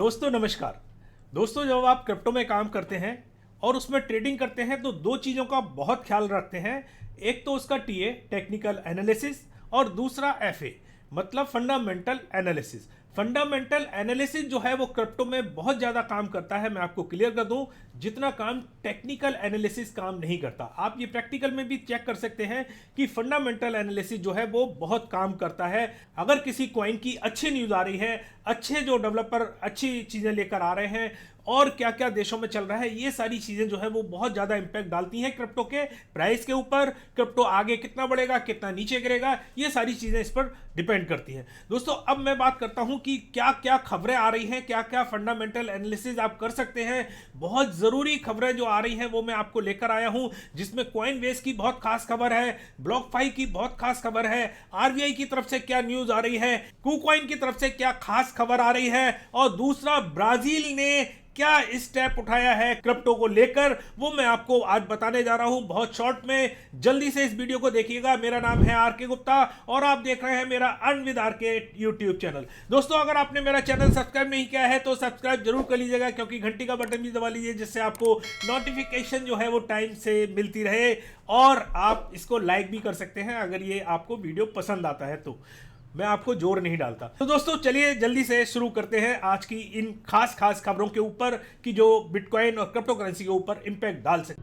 दोस्तों नमस्कार। दोस्तों जब आप क्रिप्टो में काम करते हैं और उसमें ट्रेडिंग करते हैं तो दो चीज़ों का बहुत ख्याल रखते हैं। एक तो उसका टीए टेक्निकल एनालिसिस और दूसरा एफए मतलब फंडामेंटल एनालिसिस। फंडामेंटल एनालिसिस जो है वो क्रिप्टो में बहुत ज़्यादा काम करता है। मैं आपको क्लियर कर दूं, जितना काम टेक्निकल एनालिसिस काम नहीं करता। आप ये प्रैक्टिकल में भी चेक कर सकते हैं कि फंडामेंटल एनालिसिस जो है वो बहुत काम करता है। अगर किसी कॉइन की अच्छी न्यूज़ आ रही है, अच्छे जो डेवलपर अच्छी चीज़ें लेकर आ रहे हैं और क्या क्या देशों में चल रहा है, ये सारी चीज़ें जो है वो बहुत ज़्यादा इंपैक्ट डालती हैं क्रिप्टो के प्राइस के ऊपर। क्रिप्टो आगे कितना बढ़ेगा, कितना नीचे गिरेगा, ये सारी चीज़ें इस पर डिपेंड करती हैं। दोस्तों अब मैं बात करता हूं कि क्या क्या खबरें आ रही हैं, क्या क्या फंडामेंटल एनालिसिस आप कर सकते हैं। बहुत ज़रूरी खबरें जो आ रही हैं वो मैं आपको लेकर आया हूं, जिसमें कॉइनबेस की बहुत खास खबर है, ब्लॉकफाई की बहुत खास खबर है, आरबीआई की तरफ से क्या न्यूज़ आ रही है, कुकॉइन की तरफ से क्या खास खबर आ रही है, और दूसरा ब्राजील ने क्या स्टेप उठाया है क्रिप्टो को लेकर, वो मैं आपको आज बताने जा रहा हूं बहुत शॉर्ट में। जल्दी से इस वीडियो को देखिएगा। मेरा नाम है आर के गुप्ता और आप देख रहे हैं मेरा अर्न विद आर के यूट्यूब चैनल। दोस्तों अगर आपने मेरा चैनल सब्सक्राइब नहीं किया है तो सब्सक्राइब जरूर कर लीजिएगा, क्योंकि घंटी का बटन भी दबा लीजिए जिससे आपको नोटिफिकेशन जो है वो टाइम से मिलती रहे। और आप इसको लाइक भी कर सकते हैं अगर ये आपको वीडियो पसंद आता है तो। मैं आपको जोर नहीं डालता। तो दोस्तों चलिए जल्दी से शुरू करते हैं आज की इन खास खास खबरों के ऊपर कि जो बिटकॉइन और क्रिप्टो करेंसी के ऊपर इंपैक्ट डाल सकते।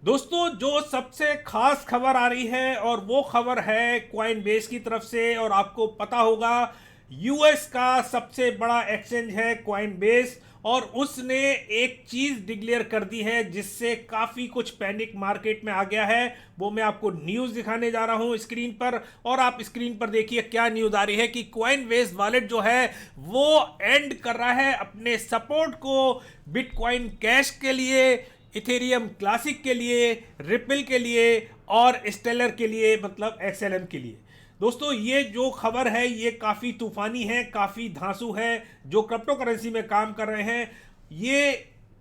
दोस्तों जो सबसे खास खबर आ रही है और वो खबर है कॉइनबेस की तरफ से, और आपको पता होगा यूएस का सबसे बड़ा एक्सचेंज है कॉइनबेस, और उसने एक चीज डिक्लेयर कर दी है जिससे काफी कुछ पैनिक मार्केट में आ गया है। वो मैं आपको न्यूज दिखाने जा रहा हूं स्क्रीन पर, और आप स्क्रीन पर देखिए क्या न्यूज आ रही है कि कॉइनबेस वॉलेट जो है वो एंड कर रहा है अपने सपोर्ट को बिटकॉइन कैश के लिए, इथेरियम क्लासिक के लिए, रिपल के लिए और स्टेलर के लिए मतलब एक्सएलएम के लिए। दोस्तों ये जो खबर है ये काफ़ी तूफानी है, काफ़ी धांसू है। जो क्रिप्टो करेंसी में काम कर रहे हैं ये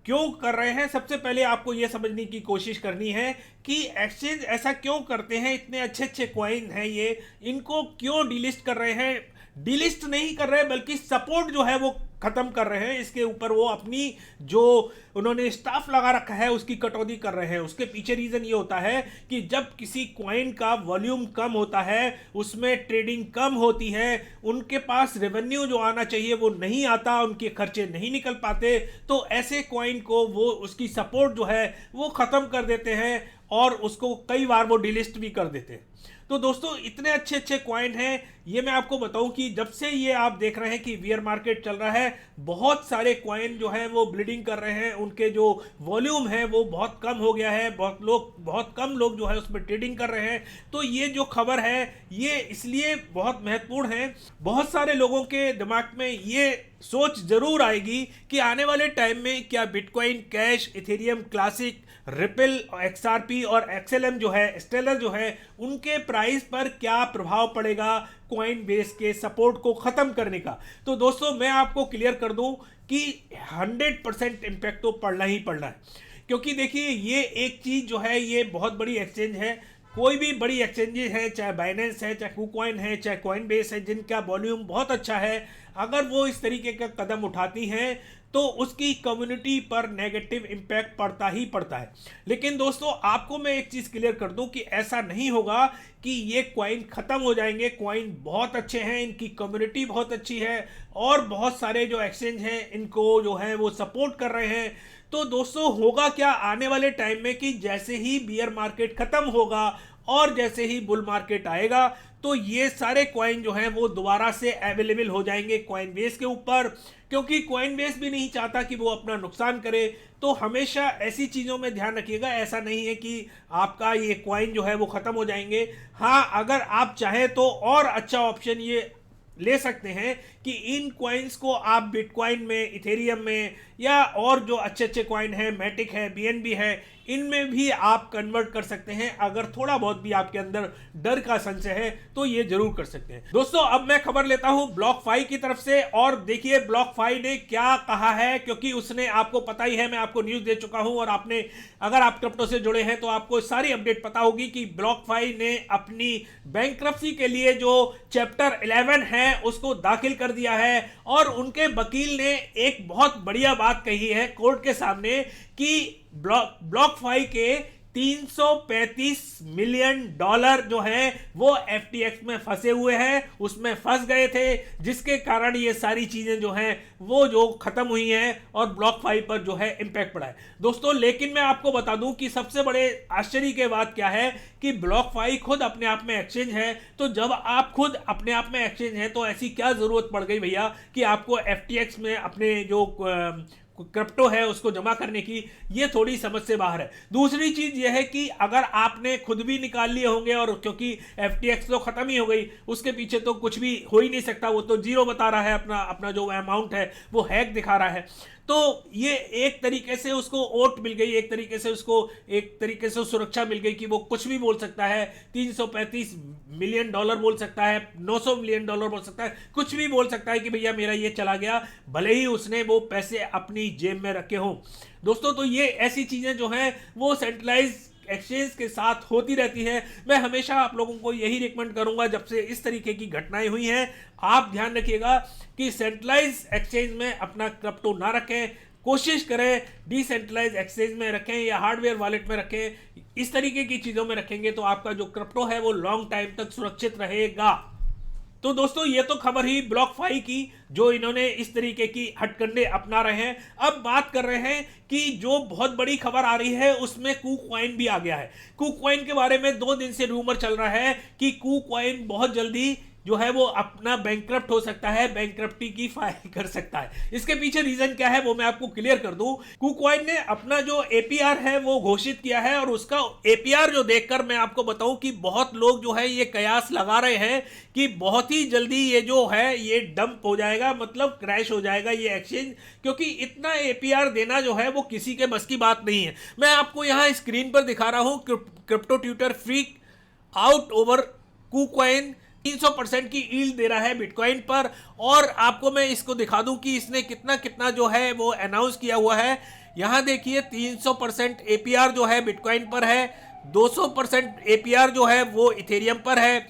क्यों कर रहे हैं, सबसे पहले आपको ये समझने की कोशिश करनी है कि एक्सचेंज ऐसा क्यों करते हैं। इतने अच्छे अच्छे कॉइन हैं ये, इनको क्यों डिलिस्ट कर रहे हैं। डिलिस्ट नहीं कर रहे बल्कि सपोर्ट जो है वो खत्म कर रहे हैं। इसके ऊपर वो अपनी जो उन्होंने स्टाफ लगा रखा है उसकी कटौती कर रहे हैं। उसके पीछे रीजन ये होता है कि जब किसी कॉइन का वॉल्यूम कम होता है, उसमें ट्रेडिंग कम होती है, उनके पास रेवेन्यू जो आना चाहिए वो नहीं आता, उनके खर्चे नहीं निकल पाते, तो ऐसे कॉइन को वो उसकी सपोर्ट जो है वो खत्म कर देते हैं और उसको कई बार वो डिलिस्ट भी कर देते हैं। तो दोस्तों इतने अच्छे अच्छे कॉइन हैं। ये मैं आपको बताऊं कि जब से ये आप देख रहे हैं कि बियर मार्केट चल रहा है, बहुत सारे कॉइन जो हैं वो ब्लीडिंग कर रहे हैं, उनके जो वॉल्यूम है वो बहुत कम हो गया है, बहुत कम लोग जो है उसमें ट्रेडिंग कर रहे हैं। तो ये जो खबर है ये इसलिए बहुत महत्वपूर्ण है। बहुत सारे लोगों के दिमाग में ये सोच जरूर आएगी कि आने वाले टाइम में क्या bitcoin cash, Ethereum classic, ripple, XRP और एक्सएलएम जो है, स्टेलर जो है, उनके प्राइस पर क्या प्रभाव पड़ेगा कॉइन बेस के सपोर्ट को खत्म करने का। तो दोस्तों मैं आपको क्लियर कर दूं कि 100% इंपैक्ट तो पड़ना ही पड़ना है, क्योंकि देखिए ये एक चीज जो है ये बहुत बड़ी एक्सचेंज है। कोई भी बड़ी एक्सचेंजेस है, चाहे बाइनेंस है, चाहे कुकॉइन है, चाहे कॉइनबेस है, जिनका वॉल्यूम बहुत अच्छा है, अगर वो इस तरीके का कदम उठाती हैं तो उसकी कम्युनिटी पर नेगेटिव इंपैक्ट पड़ता ही पड़ता है। लेकिन दोस्तों आपको मैं एक चीज क्लियर कर दूं कि ऐसा नहीं होगा कि ये कॉइन खत्म हो जाएंगे। कॉइन बहुत अच्छे हैं, इनकी कम्युनिटी बहुत अच्छी है और बहुत सारे जो एक्सचेंज हैं इनको जो है वो सपोर्ट कर रहे हैं। तो दोस्तों होगा क्या आने वाले टाइम में कि जैसे ही बियर मार्केट खत्म होगा और जैसे ही बुल मार्केट आएगा तो ये सारे कॉइन जो हैं वो दोबारा से अवेलेबल हो जाएंगे कॉइनबेस के ऊपर, क्योंकि कॉइनबेस भी नहीं चाहता कि वो अपना नुकसान करे। तो हमेशा ऐसी चीज़ों में ध्यान रखिएगा, ऐसा नहीं है कि आपका ये कॉइन जो है वो ख़त्म हो जाएंगे। हाँ अगर आप चाहें तो और अच्छा ऑप्शन ये ले सकते हैं कि इन कॉइन्स को आप बिटकॉइन में, इथेरियम में या और जो अच्छे अच्छे कॉइन हैं, मैटिक है, बीएनबी है, इनमें भी आप कन्वर्ट कर सकते हैं। अगर थोड़ा बहुत भी आपके अंदर डर का संशय है तो ये जरूर कर सकते हैं। दोस्तों अब मैं खबर लेता हूं BlockFi की तरफ से, और देखिए BlockFi ने क्या कहा है, क्योंकि उसने, आपको पता ही है, मैं आपको न्यूज दे चुका हूं, और आपने, अगर आप क्रिप्टो से जुड़े हैं तो आपको सारी अपडेट पता होगी कि BlockFi ने अपनी बैंक्रप्सी के लिए जो चैप्टर 11 है उसको दाखिल कर दिया है, और उनके वकील ने एक बहुत बढ़िया बात कही है कोर्ट के सामने कि BlockFi के 335 मिलियन डॉलर जो है वो FTX में फंसे हुए हैं, उसमें फंस गए थे, जिसके कारण ये सारी चीजें जो हैं वो जो खत्म हुई हैं और BlockFi पर जो है इंपैक्ट पड़ा है। दोस्तों लेकिन मैं आपको बता दूं कि सबसे बड़े आश्चर्य की बात क्या है कि BlockFi खुद अपने आप में एक्सचेंज है। तो जब आप खुद अपने आप में एक्सचेंज है तो ऐसी क्या जरूरत पड़ गई भैया कि आपको FTX में अपने जो क्रिप्टो है उसको जमा करने की? ये थोड़ी समझ से बाहर है। दूसरी चीज ये है कि अगर आपने खुद भी निकाल लिए होंगे, और क्योंकि FTX तो खत्म ही हो गई, उसके पीछे तो कुछ भी हो ही नहीं सकता, वो तो जीरो बता रहा है, अपना जो अमाउंट है वो हैक दिखा रहा है। तो ये एक तरीके से उसको ओट मिल गई, एक तरीके से सुरक्षा मिल गई कि वो कुछ भी बोल सकता है, 335 मिलियन डॉलर बोल सकता है, 900 मिलियन डॉलर बोल सकता है, कुछ भी बोल सकता है कि भैया मेरा ये चला गया, भले ही उसने वो पैसे अपनी जेब में रखे हों। दोस्तों तो ये ऐसी चीजें जो हैं वो सेंट्रलाइज एक्सचेंज के साथ होती रहती है। मैं हमेशा आप लोगों को यही रिकमेंड करूंगा, जब से इस तरीके की घटनाएं हुई हैं, आप ध्यान रखिएगा कि सेंट्रलाइज एक्सचेंज में अपना क्रिप्टो ना रखें, कोशिश करें डिसेंट्रलाइज एक्सचेंज में रखें या हार्डवेयर वॉलेट में रखें। इस तरीके की चीजों में रखेंगे तो आपका जो क्रिप्टो है वो लॉन्ग टाइम तक सुरक्षित रहेगा। तो दोस्तों ये तो खबर ही BlockFi की, जो इन्होंने इस तरीके की हथकंडे अपना रहे हैं। अब बात कर रहे हैं कि जो बहुत बड़ी खबर आ रही है उसमें KuCoin भी आ गया है। KuCoin के बारे में 2 दिन से रूमर चल रहा है कि KuCoin बहुत जल्दी जो है वो अपना बैंकक्रप्ट हो सकता है, बैंकक्रप्टी की फाइल कर सकता है। इसके पीछे रीजन क्या है वो मैं आपको क्लियर कर दूं। KuCoin ने अपना जो APR है वो घोषित किया है, और उसका APR जो देखकर मैं आपको बताऊं कि बहुत लोग जो है ये कयास लगा रहे हैं कि बहुत ही जल्दी ये जो है ये डंप हो जाएगा, मतलब क्रैश हो जाएगा ये एक्सचेंज, क्योंकि इतना APR देना जो है वो किसी के बस की बात नहीं है। मैं आपको यहां स्क्रीन पर दिखा रहा हूं, crypto tutor freak out over KuCoin 300% की ईल्ड दे रहा है बिटकॉइन पर। और आपको मैं इसको दिखा दूं कि इसने कितना कितना जो है वो अनाउंस किया हुआ है। यहां देखिए 300% APR जो है बिटकॉइन पर है, 200% APR जो है वो इथेरियम पर है,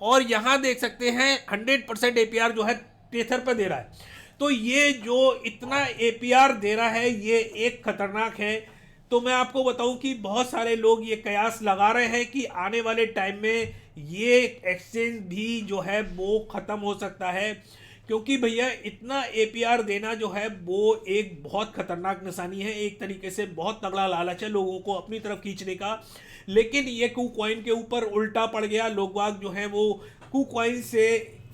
और यहां देख सकते हैं 100% APR जो है टेथर पर दे रहा है। तो ये जो इतना APR दे रहा है ये एक खतरनाक है। तो मैं आपको बताऊं कि बहुत सारे लोग ये कयास लगा रहे हैं कि आने वाले टाइम में ये एक्सचेंज भी जो है वो खत्म हो सकता है, क्योंकि भैया इतना APR देना जो है वो एक बहुत खतरनाक निशानी है। एक तरीके से बहुत तगड़ा लालच है लोगों को अपनी तरफ खींचने का, लेकिन ये KuCoin के ऊपर उल्टा पड़ गया। लोग बाग जो है वो KuCoin से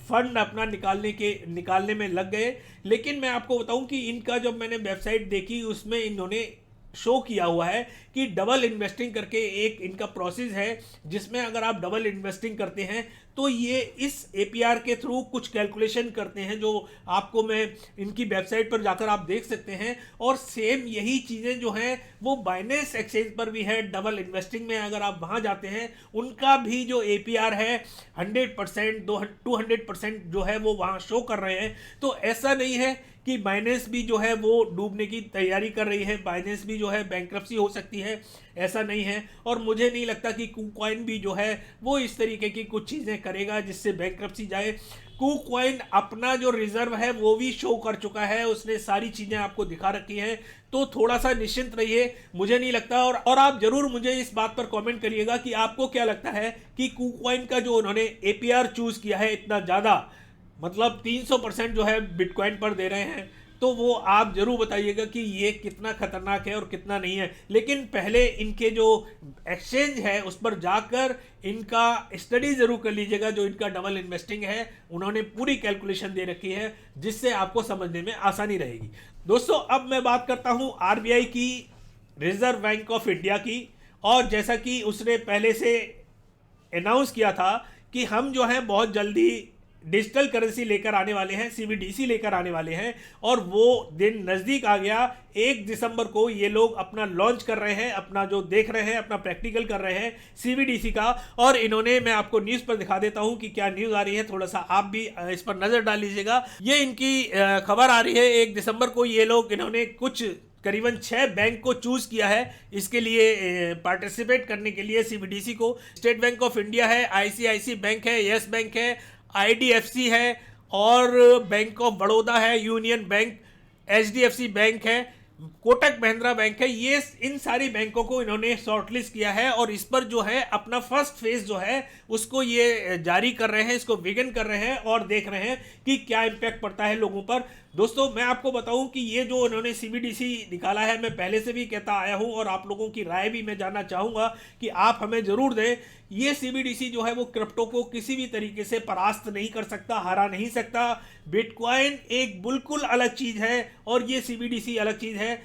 फंड अपना निकालने में लग गए। लेकिन मैं आपको बताऊं कि इनका जब मैंने वेबसाइट देखी उसमें इन्होंने शो किया हुआ है कि डबल इन्वेस्टिंग करके एक इनका प्रोसेस है, जिसमें अगर आप डबल इन्वेस्टिंग करते हैं तो ये इस APR के थ्रू कुछ कैलकुलेशन करते हैं, जो आपको मैं इनकी वेबसाइट पर जाकर आप देख सकते हैं। और सेम यही चीज़ें जो हैं वो बाइनेंस एक्सचेंज पर भी है। डबल इन्वेस्टिंग में अगर आप वहाँ जाते हैं उनका भी जो APR है 100% 200% जो है वो वहाँ शो कर रहे हैं। तो ऐसा नहीं है कि बाइनेंस भी जो है वो डूबने की तैयारी कर रही है, बाइनेंस भी जो है बैंक्रप्सी हो सकती है, ऐसा नहीं है। और मुझे नहीं लगता कि KuCoin भी जो है वो इस तरीके की कुछ चीज़ें करेगा जिससे बैंक्रप्सी जाए। KuCoin अपना जो रिजर्व है वो भी शो कर चुका है, उसने सारी चीज़ें आपको दिखा रखी हैं। तो थोड़ा सा निश्चिंत रहिए, मुझे नहीं लगता। और आप जरूर मुझे इस बात पर कमेंट करिएगा कि आपको क्या लगता है कि KuCoin का जो उन्होंने APR चूज किया है इतना ज़्यादा, मतलब 300% जो है बिटकॉइन पर दे रहे हैं, तो वो आप जरूर बताइएगा कि ये कितना खतरनाक है और कितना नहीं है। लेकिन पहले इनके जो एक्सचेंज है उस पर जाकर इनका स्टडी जरूर कर लीजिएगा। जो इनका डबल इन्वेस्टिंग है उन्होंने पूरी कैलकुलेशन दे रखी है, जिससे आपको समझने में आसानी रहेगी। दोस्तों अब मैं बात करता हूं RBI की, रिजर्व बैंक ऑफ इंडिया की। और जैसा कि उसने पहले से अनाउंस किया था कि हम जो है बहुत जल्दी डिजिटल करेंसी लेकर आने वाले हैं, सीबीडीसी लेकर आने वाले हैं, और वो दिन नज़दीक आ गया। 1 दिसंबर को ये लोग अपना लॉन्च कर रहे हैं, अपना जो देख रहे हैं, अपना प्रैक्टिकल कर रहे हैं सीबीडीसी का। और इन्होंने, मैं आपको न्यूज़ पर दिखा देता हूं कि क्या न्यूज़ आ रही है, थोड़ा सा आप भी इस पर नज़र डाल लीजिएगा। ये इनकी खबर आ रही है, 1 दिसंबर को ये लोग, इन्होंने कुछ करीबन 6 बैंक को चूज किया है इसके लिए पार्टिसिपेट करने के लिए सीबीडीसी को। स्टेट बैंक ऑफ इंडिया है, आईसीआईसी बैंक है, यस बैंक है, आईडीएफसी है, और बैंक ऑफ बड़ौदा है, यूनियन बैंक, एचडीएफसी बैंक है, कोटक महिंद्रा बैंक है। ये इन सारी बैंकों को इन्होंने शॉर्टलिस्ट किया है और इस पर जो है अपना फर्स्ट फेज जो है उसको ये जारी कर रहे हैं, इसको बिगिन कर रहे हैं और देख रहे हैं कि क्या इम्पैक्ट पड़ता है लोगों पर। दोस्तों, मैं आपको बताऊं कि ये जो उन्होंने सीबीडीसी निकाला है, मैं पहले से भी कहता आया हूं और आप लोगों की राय भी मैं जानना चाहूंगा कि आप हमें जरूर दें। ये सीबीडीसी जो है वो क्रिप्टो को किसी भी तरीके से परास्त नहीं कर सकता, हरा नहीं सकता। बिटकॉइन एक बिल्कुल अलग चीज है और ये सीबीडीसी अलग चीज है।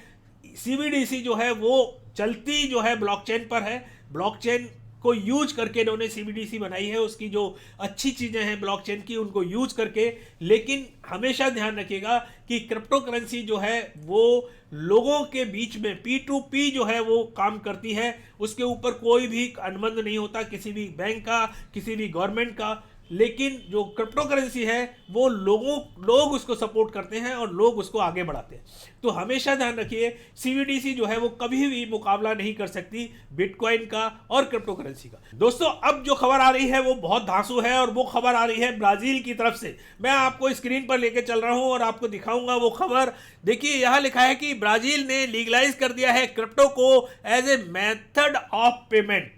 सीबीडीसी जो है वो चलती जो है ब्लॉकचेन पर है, ब्लॉकचेन को यूज करके इन्होंने सीबीडीसी बनाई है, उसकी जो अच्छी चीजें हैं ब्लॉकचेन की उनको यूज करके। लेकिन हमेशा ध्यान रखिएगा कि क्रिप्टो करेंसी जो है वो लोगों के बीच में P2P जो है वो काम करती है, उसके ऊपर कोई भी अनुबंध नहीं होता किसी भी बैंक का, किसी भी गवर्नमेंट का। लेकिन जो क्रिप्टो करेंसी है वो लोग उसको सपोर्ट करते हैं और लोग उसको आगे बढ़ाते हैं। तो हमेशा ध्यान रखिए, सीबीडीसी जो है वो कभी भी मुकाबला नहीं कर सकती बिटकॉइन का और क्रिप्टो करेंसी का। दोस्तों, अब जो खबर आ रही है वो बहुत धांसू है और वो खबर आ रही है ब्राजील की तरफ से। मैं आपको स्क्रीन पर लेकर चल रहा हूं और आपको दिखाऊंगा वो खबर। देखिए, यहां लिखा है कि ब्राजील ने लीगलाइज कर दिया है क्रिप्टो को as a method of payment.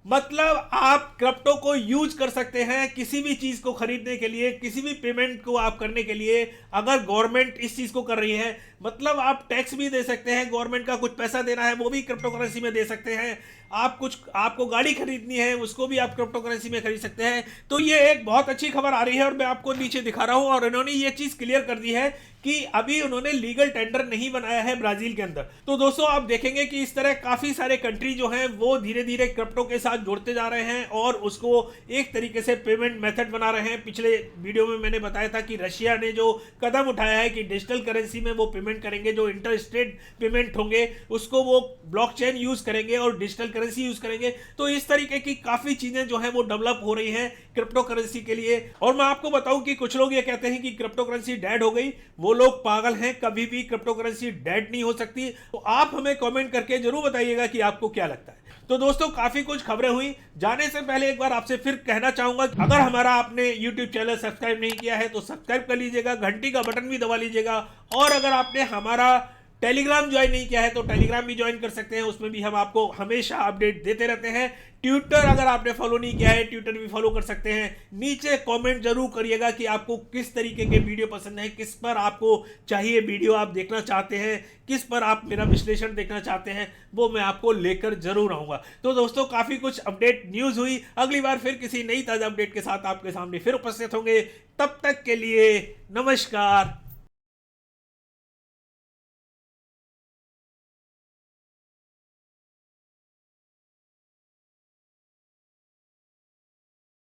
मतलब आप क्रिप्टो को यूज कर सकते हैं किसी भी चीज को खरीदने के लिए, किसी भी पेमेंट को आप करने के लिए। अगर गवर्नमेंट इस चीज को कर रही है, मतलब आप टैक्स भी दे सकते हैं, गवर्नमेंट का कुछ पैसा देना है वो भी क्रिप्टो करेंसी में दे सकते हैं। आपको गाड़ी खरीदनी है उसको भी आप क्रिप्टो करेंसी में खरीद सकते हैं। तो ये एक बहुत अच्छी खबर आ रही है और मैं आपको नीचे दिखा रहा हूं। और इन्होंने ये चीज क्लियर कर दी है कि अभी उन्होंने लीगल टेंडर नहीं बनाया है ब्राजील के अंदर। तो दोस्तों, आप देखेंगे कि इस तरह काफी सारे कंट्री जो हैं वो धीरे धीरे क्रिप्टो के साथ जुड़ते जा रहे हैं और उसको एक तरीके से पेमेंट मेथड बना रहे हैं। पिछले वीडियो में मैंने बताया था कि रशिया ने जो कदम उठाया है कि डिजिटल करेंसी में वो पेमेंट करेंगे, जो इंटर स्टेट पेमेंट होंगे उसको वो ब्लॉकचेन यूज करेंगे और डिजिटल करेंसी यूज करेंगे। तो इस तरीके की काफी चीजें जो है वो डेवलप हो रही हैं क्रिप्टो करेंसी के लिए। और मैं आपको बताऊं कि कुछ लोग ये कहते हैं कि क्रिप्टो करेंसी डेड हो गई, वो लोग पागल हैं। कभी भी क्रिप्टो करेंसी डेड नहीं हो सकती। तो आप हमें कमेंट करके जरूर बताइएगा कि आपको क्या लगता है। तो दोस्तों, काफी कुछ खबरें हुई। जाने से पहले एक बार आपसे फिर कहना चाहूंगा, अगर हमारा आपने YouTube चैनल सब्सक्राइब नहीं किया है तो सब्सक्राइब कर लीजिएगा, घंटी का बटन भी दबा लीजिएगा। और अगर आपने हमारा टेलीग्राम ज्वाइन नहीं किया है तो टेलीग्राम भी ज्वाइन कर सकते हैं, उसमें भी हम आपको हमेशा अपडेट देते रहते हैं। ट्विटर अगर आपने फॉलो नहीं किया है, ट्विटर भी फॉलो कर सकते हैं। नीचे कमेंट जरूर करिएगा कि आपको किस तरीके के वीडियो पसंद है, किस पर आपको चाहिए वीडियो आप देखना चाहते हैं, किस पर आप मेरा विश्लेषण देखना चाहते हैं, वो मैं आपको लेकर जरूर आऊंगा। तो दोस्तों, काफी कुछ अपडेट न्यूज हुई। अगली बार फिर किसी नई ताजा अपडेट के साथ आपके सामने फिर उपस्थित होंगे। तब तक के लिए नमस्कार।